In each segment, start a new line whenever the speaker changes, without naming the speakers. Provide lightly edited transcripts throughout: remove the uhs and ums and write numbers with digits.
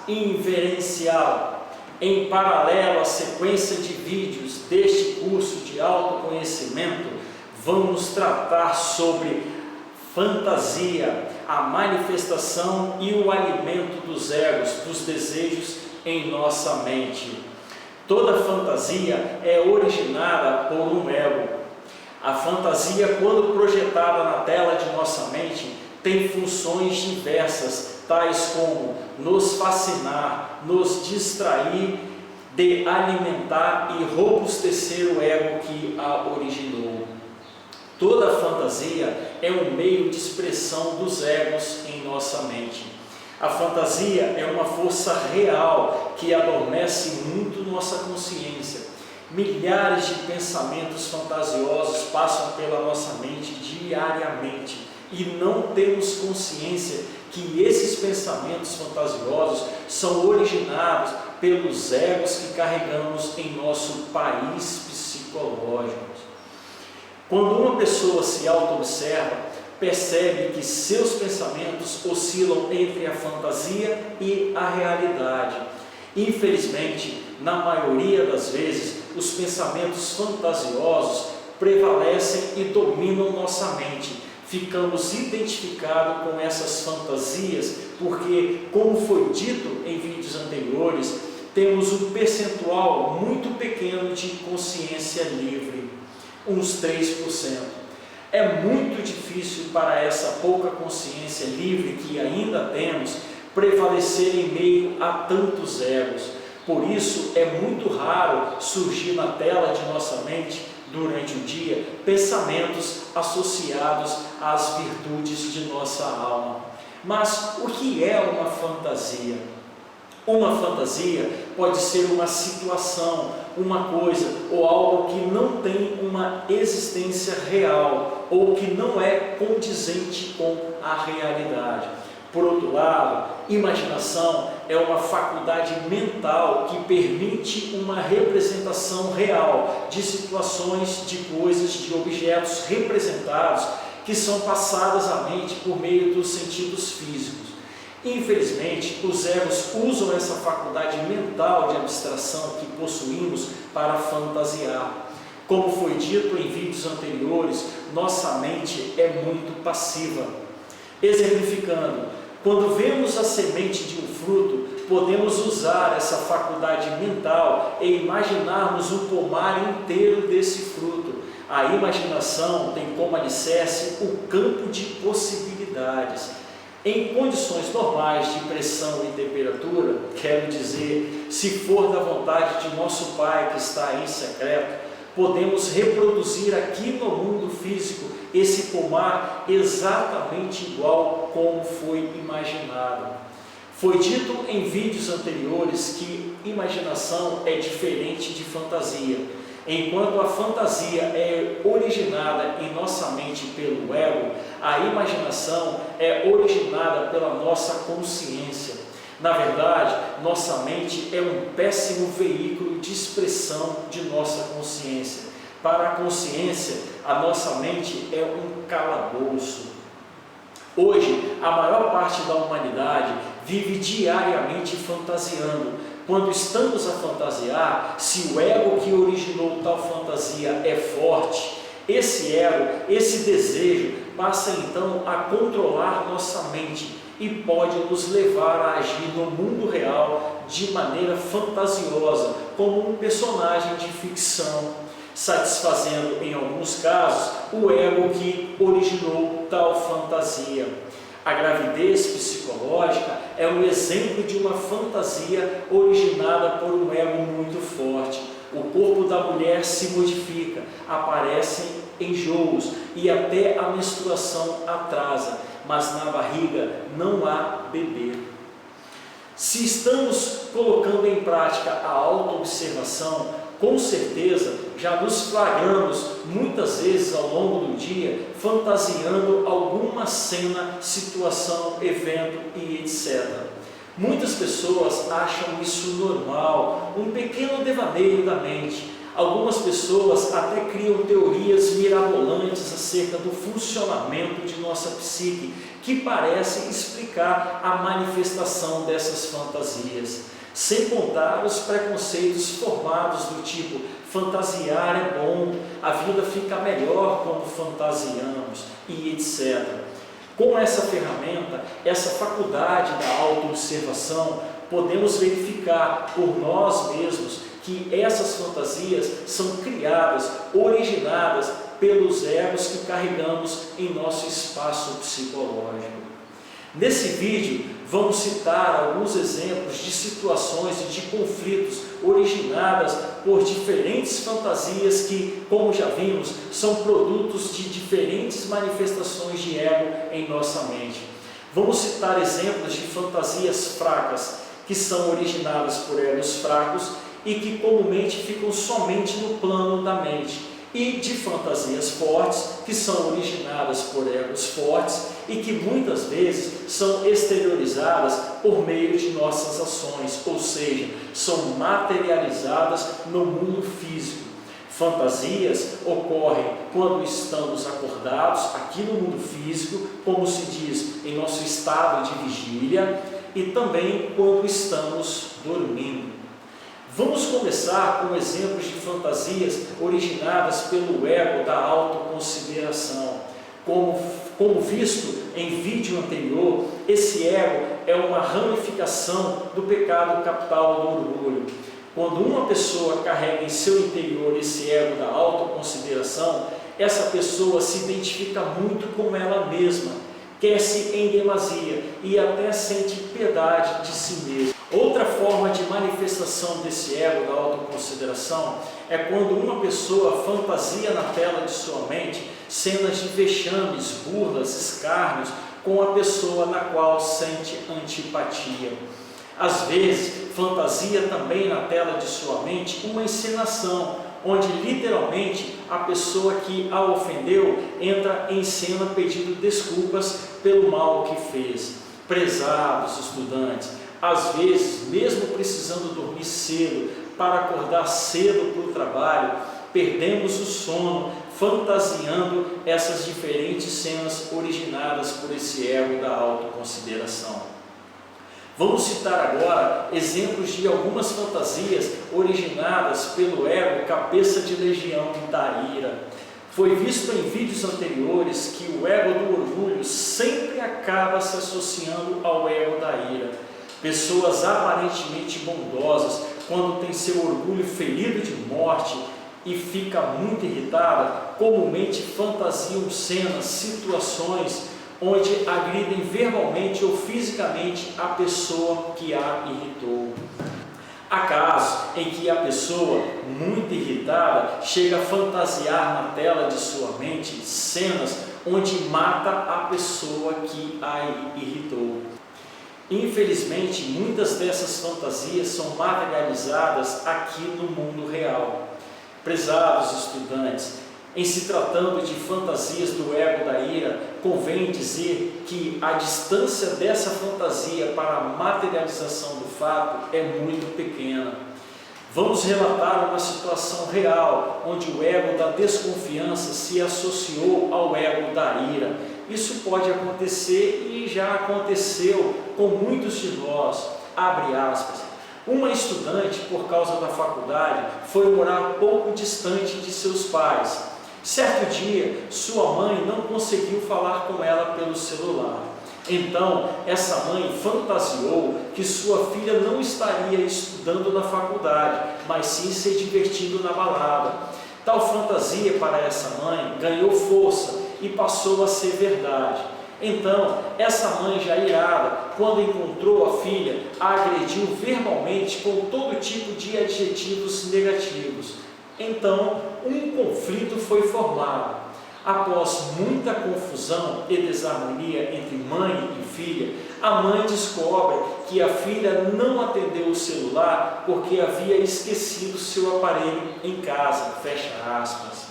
inverenciá-la. Em paralelo à sequência de vídeos deste curso de autoconhecimento, vamos tratar sobre fantasia, a manifestação e o alimento dos egos, dos desejos em nossa mente. Toda fantasia é originada por um ego. A fantasia, quando projetada na tela de nossa mente, tem funções diversas, tais como nos fascinar, nos distrair, de alimentar e robustecer o ego que a originou. Toda fantasia é um meio de expressão dos egos em nossa mente. A fantasia é uma força real que adormece muito nossa consciência. Milhares de pensamentos fantasiosos passam pela nossa mente diariamente e não temos consciência que esses pensamentos fantasiosos são originados pelos egos que carregamos em nosso país psicológico. Quando uma pessoa se auto-observa, percebe que seus pensamentos oscilam entre a fantasia e a realidade. Infelizmente, na maioria das vezes, os pensamentos fantasiosos prevalecem e dominam nossa mente. Ficamos identificados com essas fantasias porque, como foi dito em vídeos anteriores, temos um percentual muito pequeno de consciência livre, uns 3%. É muito difícil para essa pouca consciência livre que ainda temos prevalecer em meio a tantos egos. Por isso é muito raro surgir na tela de nossa mente durante o dia pensamentos associados às virtudes de nossa alma. Mas o que é uma fantasia? Uma fantasia pode ser uma situação, uma coisa ou algo que não tem uma existência real ou que não é condizente com a realidade. Por outro lado, imaginação é uma faculdade mental que permite uma representação real de situações, de coisas, de objetos representados que são passadas à mente por meio dos sentidos físicos. Infelizmente, os egos usam essa faculdade mental de abstração que possuímos para fantasiar. Como foi dito em vídeos anteriores, nossa mente é muito passiva. Exemplificando, quando vemos a semente de um fruto, podemos usar essa faculdade mental e imaginarmos o pomar inteiro desse fruto. A imaginação tem como alicerce o campo de possibilidades. Em condições normais de pressão e temperatura, quero dizer, se for da vontade de nosso Pai que está em secreto, podemos reproduzir aqui no mundo físico esse pomar exatamente igual como foi imaginado. Foi dito em vídeos anteriores que imaginação é diferente de fantasia. Enquanto a fantasia é originada em nossa mente pelo ego, a imaginação é originada pela nossa consciência. Na verdade, nossa mente é um péssimo veículo de expressão de nossa consciência. Para a consciência, a nossa mente é um calabouço. Hoje, a maior parte da humanidade vive diariamente fantasiando. Quando estamos a fantasiar, se o ego que originou tal fantasia é forte, esse ego, esse desejo, passa então a controlar nossa mente e pode nos levar a agir no mundo real de maneira fantasiosa, como um personagem de ficção, satisfazendo em alguns casos o ego que originou tal fantasia. A gravidez psicológica é um exemplo de uma fantasia originada por um ego muito forte. O corpo da mulher se modifica, aparecem enjoos e até a menstruação atrasa, mas na barriga não há bebê. Se estamos colocando em prática a autoobservação, com certeza já nos flagramos muitas vezes ao longo do dia fantasiando alguma cena, situação, evento e etc. Muitas pessoas acham isso normal, um pequeno devaneio da mente. Algumas pessoas até criam teorias mirabolantes acerca do funcionamento de nossa psique, que parecem explicar a manifestação dessas fantasias. Sem contar os preconceitos formados do tipo: fantasiar é bom, a vida fica melhor quando fantasiamos, e etc. Com essa ferramenta, essa faculdade da autoobservação, podemos verificar por nós mesmos que essas fantasias são criadas, originadas pelos egos que carregamos em nosso espaço psicológico. Nesse vídeo, vamos citar alguns exemplos de situações e de conflitos originadas por diferentes fantasias que, como já vimos, são produtos de diferentes manifestações de ego em nossa mente. Vamos citar exemplos de fantasias fracas, que são originadas por egos fracos e que comumente ficam somente no plano da mente, e de fantasias fortes, que são originadas por egos fortes e que muitas vezes são exteriorizadas por meio de nossas ações, ou seja, são materializadas no mundo físico. Fantasias ocorrem quando estamos acordados aqui no mundo físico, como se diz, em nosso estado de vigília, e também quando estamos dormindo. Vamos começar com exemplos de fantasias originadas pelo ego da autoconsideração. Como visto em vídeo anterior, esse ego é uma ramificação do pecado capital do orgulho. Quando uma pessoa carrega em seu interior esse ego da autoconsideração, essa pessoa se identifica muito com ela mesma, quer-se em demasia e até sente piedade de si mesma. Outra forma de manifestação desse ego da autoconsideração é quando uma pessoa fantasia na tela de sua mente cenas de vexames, burlas, escárnios com a pessoa na qual sente antipatia. Às vezes, fantasia também na tela de sua mente uma encenação, onde literalmente a pessoa que a ofendeu entra em cena pedindo desculpas pelo mal que fez. Prezados estudantes, às vezes, mesmo precisando dormir cedo para acordar cedo para o trabalho, perdemos o sono fantasiando essas diferentes cenas originadas por esse ego da autoconsideração. Vamos citar agora exemplos de algumas fantasias originadas pelo ego cabeça de legião da ira. Foi visto em vídeos anteriores que o ego do orgulho sempre acaba se associando ao ego da ira. Pessoas aparentemente bondosas, quando tem seu orgulho ferido de morte e fica muito irritada, comumente fantasiam cenas, situações onde agridem verbalmente ou fisicamente a pessoa que a irritou. Há casos em que a pessoa, muito irritada, chega a fantasiar na tela de sua mente cenas onde mata a pessoa que a irritou. Infelizmente, muitas dessas fantasias são materializadas aqui no mundo real. Prezados estudantes, em se tratando de fantasias do ego da ira, convém dizer que a distância dessa fantasia para a materialização do fato é muito pequena. Vamos relatar uma situação real, onde o ego da desconfiança se associou ao ego da ira. Isso pode acontecer e já aconteceu com muitos de nós. Abre aspas. Uma estudante, por causa da faculdade, foi morar pouco distante de seus pais. Certo dia, sua mãe não conseguiu falar com ela pelo celular. Então, essa mãe fantasiou que sua filha não estaria estudando na faculdade, mas sim se divertindo na balada. Tal fantasia para essa mãe ganhou força e passou a ser verdade. Então, essa mãe já irada, quando encontrou a filha, a agrediu verbalmente com todo tipo de adjetivos negativos. Então, um conflito foi formado. Após muita confusão e desarmonia entre mãe e filha, a mãe descobre que a filha não atendeu o celular porque havia esquecido seu aparelho em casa. Fecha aspas.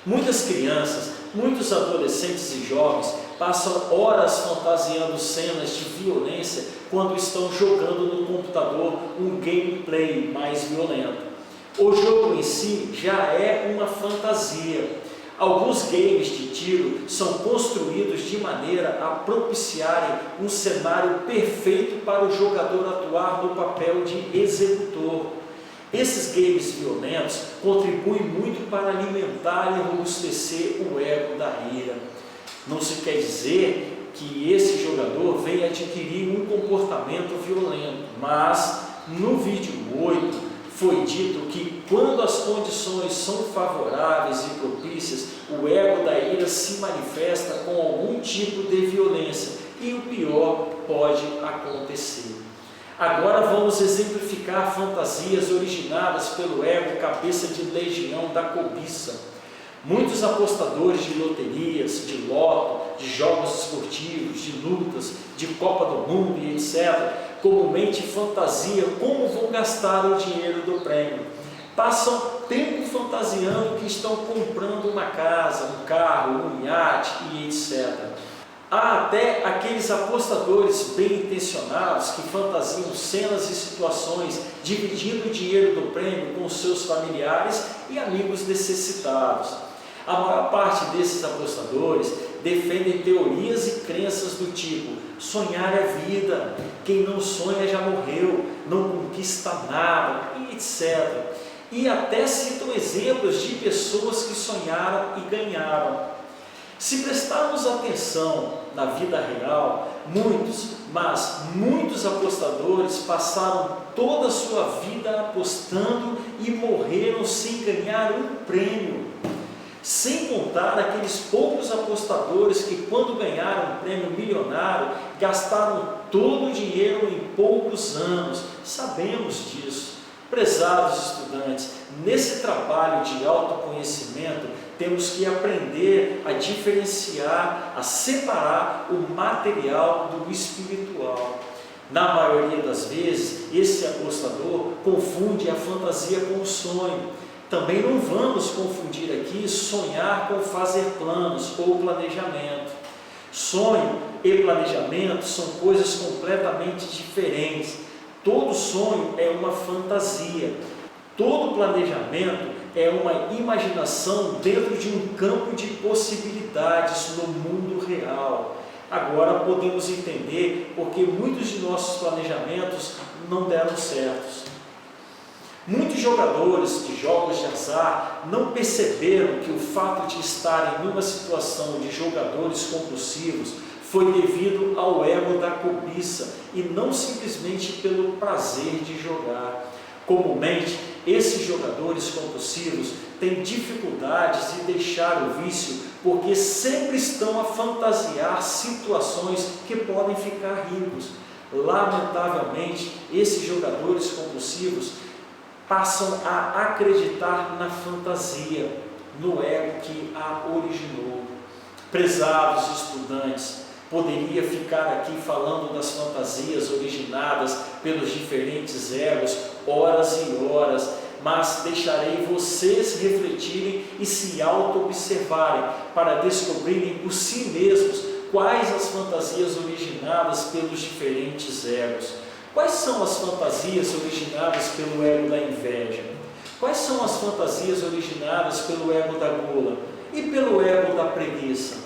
Muitas crianças, muitos adolescentes e jovens passam horas fantasiando cenas de violência quando estão jogando no computador um gameplay mais violento. O jogo em si já é uma fantasia. Alguns games de tiro são construídos de maneira a propiciarem um cenário perfeito para o jogador atuar no papel de executor. Esses games violentos contribuem muito para alimentar e robustecer o ego da ira. Não se quer dizer que esse jogador venha adquirir um comportamento violento, mas no vídeo 8 foi dito que quando as condições são favoráveis e propícias, o ego da ira se manifesta com algum tipo de violência e o pior pode acontecer. Agora vamos exemplificar fantasias originadas pelo ego cabeça de legião da cobiça. Muitos apostadores de loterias, de loto, de jogos esportivos, de lutas, de Copa do Mundo e etc., comumente fantasiam como vão gastar o dinheiro do prêmio. Passam tempo fantasiando que estão comprando uma casa, um carro, um iate e etc. Há até aqueles apostadores bem intencionados que fantasiam cenas e situações dividindo o dinheiro do prêmio com seus familiares e amigos necessitados. A maior parte desses apostadores defendem teorias e crenças do tipo: sonhar é vida, quem não sonha já morreu, não conquista nada, e etc. E até citam exemplos de pessoas que sonharam e ganharam. Se prestarmos atenção na vida real, muitos apostadores passaram toda a sua vida apostando e morreram sem ganhar um prêmio. Sem contar aqueles poucos apostadores que, quando ganharam um prêmio milionário, gastaram todo o dinheiro em poucos anos. Sabemos disso. Prezados estudantes, nesse trabalho de autoconhecimento, temos que aprender a diferenciar, a separar o material do espiritual. Na maioria das vezes, esse apostador confunde a fantasia com o sonho. Também não vamos confundir aqui sonhar com fazer planos ou planejamento. Sonho e planejamento são coisas completamente diferentes. Todo sonho é uma fantasia. Todo planejamento é uma imaginação dentro de um campo de possibilidades no mundo real. Agora podemos entender porque muitos de nossos planejamentos não deram certos. Muitos jogadores de jogos de azar não perceberam que o fato de estarem numa situação de jogadores compulsivos foi devido ao ego da cobiça e não simplesmente pelo prazer de jogar. Comumente, esses jogadores compulsivos têm dificuldades de deixar o vício porque sempre estão a fantasiar situações que podem ficar ricos. Lamentavelmente, esses jogadores compulsivos passam a acreditar na fantasia, no ego que a originou. Prezados estudantes, poderia ficar aqui falando das fantasias originadas pelos diferentes egos horas e horas, mas deixarei vocês refletirem e se auto-observarem para descobrirem por si mesmos quais as fantasias originadas pelos diferentes egos. Quais são as fantasias originadas pelo ego da inveja? Quais são as fantasias originadas pelo ego da gula e pelo ego da preguiça?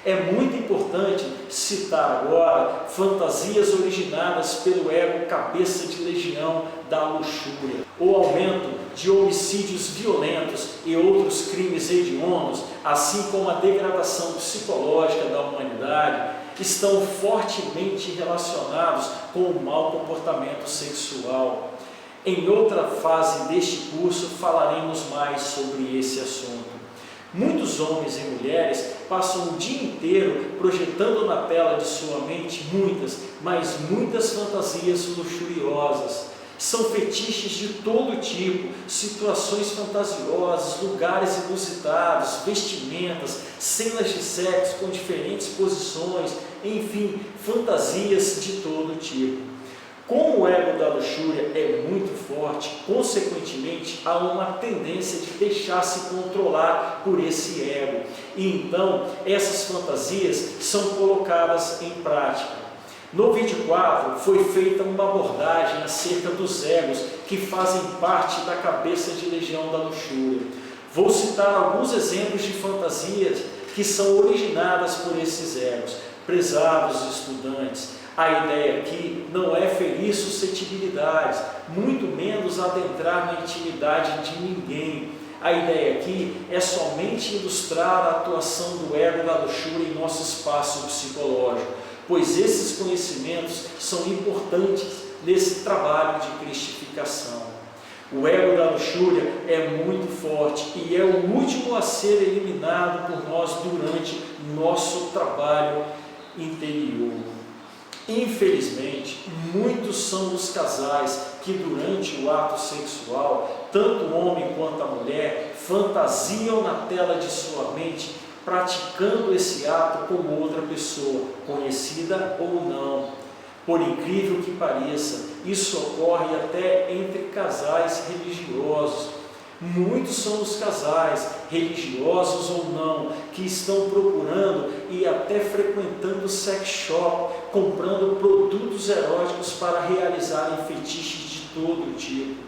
É muito importante citar agora fantasias originadas pelo ego cabeça de legião da luxúria. O aumento de homicídios violentos e outros crimes hediondos, assim como a degradação psicológica da humanidade, estão fortemente relacionados com o mau comportamento sexual. Em outra fase deste curso falaremos mais sobre esse assunto. Muitos homens e mulheres passam o dia inteiro projetando na tela de sua mente muitas fantasias luxuriosas. São fetiches de todo tipo, situações fantasiosas, lugares inusitados, vestimentas, cenas de sexo com diferentes posições, enfim, fantasias de todo tipo. Como o ego da luxúria é muito forte, consequentemente há uma tendência de deixar-se controlar por esse ego. E então essas fantasias são colocadas em prática. No vídeo 4 foi feita uma abordagem acerca dos egos que fazem parte da cabeça de legião da luxúria. Vou citar alguns exemplos de fantasias que são originadas por esses egos. Prezados estudantes, a ideia aqui não é ferir suscetibilidades, muito menos adentrar na intimidade de ninguém. A ideia aqui é somente ilustrar a atuação do ego da luxúria em nosso espaço psicológico, pois esses conhecimentos são importantes nesse trabalho de cristificação. O ego da luxúria é muito forte e é o último a ser eliminado por nós durante nosso trabalho interior. Infelizmente, muitos são os casais que durante o ato sexual, tanto o homem quanto a mulher, fantasiam na tela de sua mente, praticando esse ato com outra pessoa, conhecida ou não. Por incrível que pareça, isso ocorre até entre casais religiosos. Muitos são os casais, religiosos ou não, que estão procurando e até frequentando sex shop, comprando produtos eróticos para realizarem fetiches de todo tipo.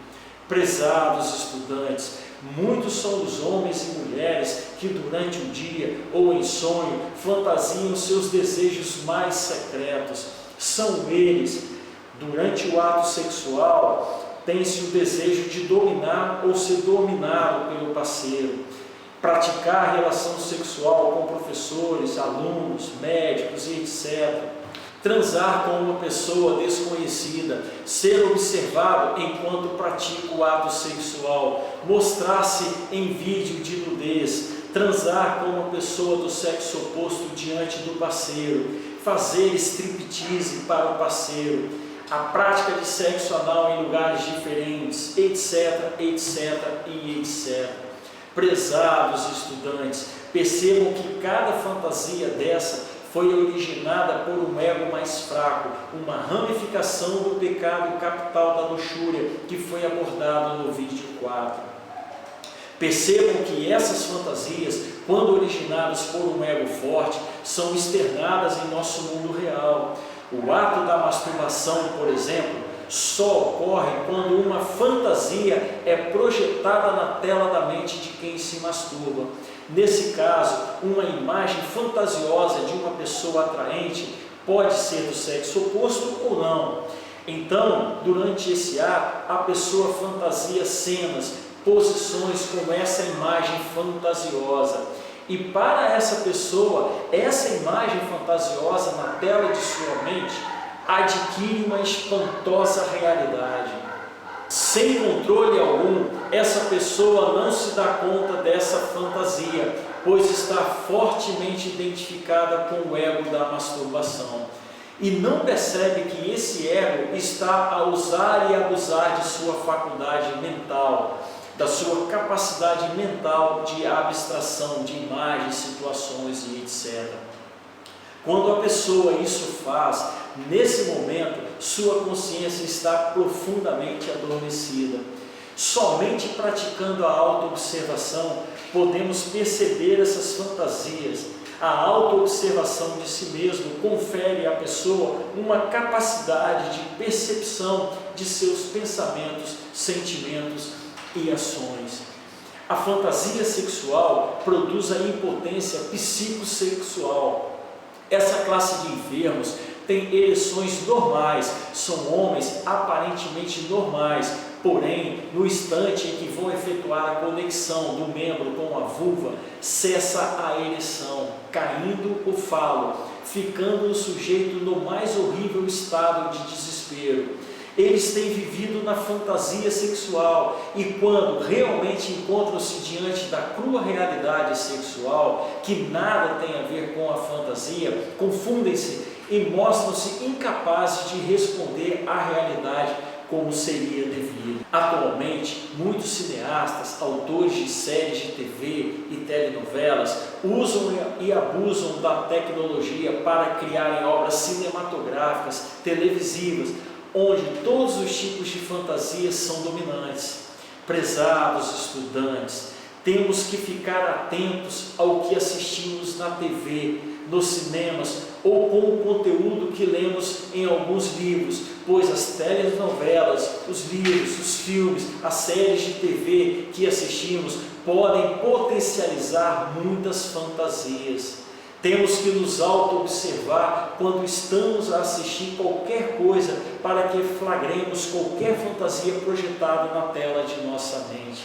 Prezados estudantes, muitos são os homens e mulheres que durante o dia ou em sonho fantasiam seus desejos mais secretos. São eles, durante o ato sexual, tem-se o desejo de dominar ou ser dominado pelo parceiro, praticar relação sexual com professores, alunos, médicos e etc., transar com uma pessoa desconhecida, ser observado enquanto pratica o ato sexual, mostrar-se em vídeo de nudez, transar com uma pessoa do sexo oposto diante do parceiro, fazer striptease para o parceiro, a prática de sexo anal em lugares diferentes, etc, etc e etc. Prezados estudantes, percebam que cada fantasia dessa foi originada por um ego mais fraco, uma ramificação do pecado capital da luxúria, que foi abordado no vídeo 4. Percebam que essas fantasias, quando originadas por um ego forte, são externadas em nosso mundo real. O ato da masturbação, por exemplo, só ocorre quando uma fantasia é projetada na tela da mente de quem se masturba. Nesse caso, uma imagem fantasiosa de uma pessoa atraente pode ser do sexo oposto ou não. Então, durante esse ato, a pessoa fantasia cenas, posições com essa imagem fantasiosa. E para essa pessoa, essa imagem fantasiosa na tela de sua mente adquire uma espantosa realidade. Sem controle algum, essa pessoa não se dá conta dessa fantasia, pois está fortemente identificada com o ego da masturbação. E não percebe que esse ego está a usar e abusar de sua faculdade mental, da sua capacidade mental de abstração de imagens, situações e etc. Quando a pessoa isso faz, nesse momento, sua consciência está profundamente adormecida. Somente praticando a autoobservação podemos perceber essas fantasias. A autoobservação de si mesmo confere à pessoa uma capacidade de percepção de seus pensamentos, sentimentos e ações. A fantasia sexual produz a impotência psicossexual. Essa classe de enfermos tem ereções normais, são homens aparentemente normais, porém, no instante em que vão efetuar a conexão do membro com a vulva, cessa a ereção, caindo o falo, ficando o sujeito no mais horrível estado de desespero. Eles têm vivido na fantasia sexual e quando realmente encontram-se diante da crua realidade sexual, que nada tem a ver com a fantasia, confundem-se e mostram-se incapazes de responder à realidade como seria devido. Atualmente, muitos cineastas, autores de séries de TV e telenovelas usam e abusam da tecnologia para criarem obras cinematográficas, televisivas, onde todos os tipos de fantasias são dominantes. Prezados estudantes, temos que ficar atentos ao que assistimos na TV, nos cinemas ou com o conteúdo que lemos em alguns livros, pois as telenovelas, os livros, os filmes, as séries de TV que assistimos podem potencializar muitas fantasias. Temos que nos auto-observar quando estamos a assistir qualquer coisa para que flagremos qualquer fantasia projetada na tela de nossa mente.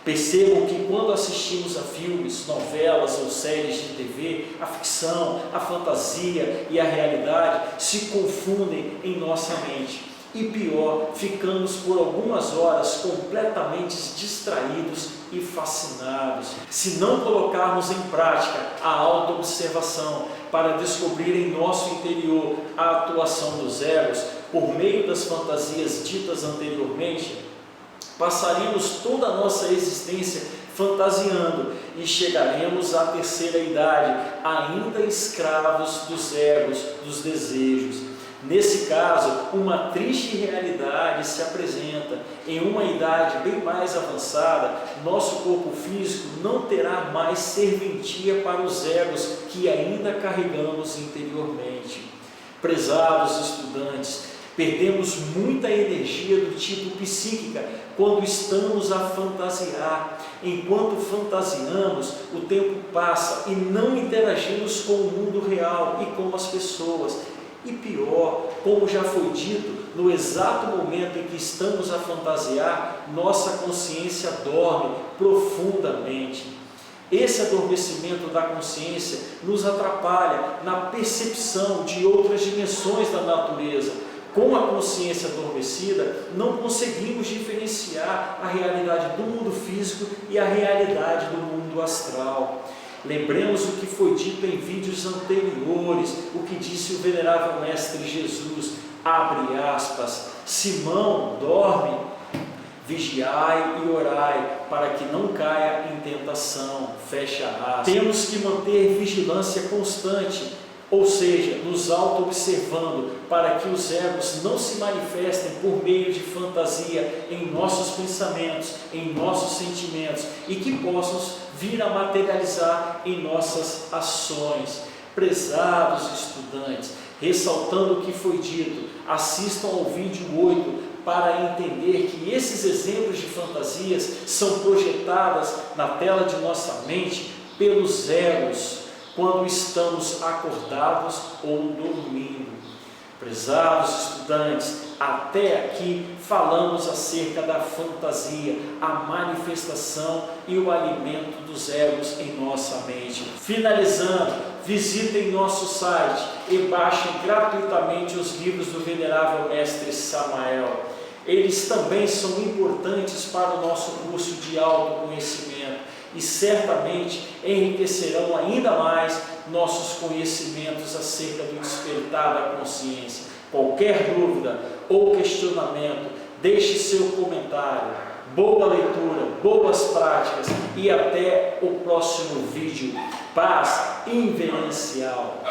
Percebam que quando assistimos a filmes, novelas ou séries de TV, a ficção, a fantasia e a realidade se confundem em nossa mente. E pior, ficamos por algumas horas completamente distraídos e fascinados. Se não colocarmos em prática a autoobservação para descobrir em nosso interior a atuação dos egos por meio das fantasias ditas anteriormente, passaremos toda a nossa existência fantasiando e chegaremos à terceira idade, ainda escravos dos egos, dos desejos. Nesse caso, uma triste realidade se apresenta. Em uma idade bem mais avançada, nosso corpo físico não terá mais serventia para os egos que ainda carregamos interiormente. Prezados estudantes, perdemos muita energia do tipo psíquica quando estamos a fantasiar. Enquanto fantasiamos, o tempo passa e não interagimos com o mundo real e com as pessoas. E pior, como já foi dito, no exato momento em que estamos a fantasiar, nossa consciência dorme profundamente. Esse adormecimento da consciência nos atrapalha na percepção de outras dimensões da natureza. Com a consciência adormecida, não conseguimos diferenciar a realidade do mundo físico e a realidade do mundo astral. Lembremos o que foi dito em vídeos anteriores, o que disse o venerável Mestre Jesus, abre aspas, Simão, dorme, vigiai e orai, para que não caia em tentação, fecha aspas. Temos que manter vigilância constante, ou seja, nos auto-observando, para que os egos não se manifestem por meio de fantasia em nossos pensamentos, em nossos sentimentos, e que possam vir a materializar em nossas ações. Prezados estudantes, ressaltando o que foi dito, assistam ao vídeo 8 para entender que esses exemplos de fantasias são projetadas na tela de nossa mente pelos egos, quando estamos acordados ou dormindo. Prezados estudantes, até aqui falamos acerca da fantasia, a manifestação e o alimento dos egos em nossa mente. Finalizando, visitem nosso site e baixem gratuitamente os livros do venerável Mestre Samael. Eles também são importantes para o nosso curso de autoconhecimento e certamente enriquecerão ainda mais nossos conhecimentos acerca do despertar da consciência. Qualquer dúvida ou questionamento, deixe seu comentário. Boa leitura, boas práticas e até o próximo vídeo. Paz inverencial.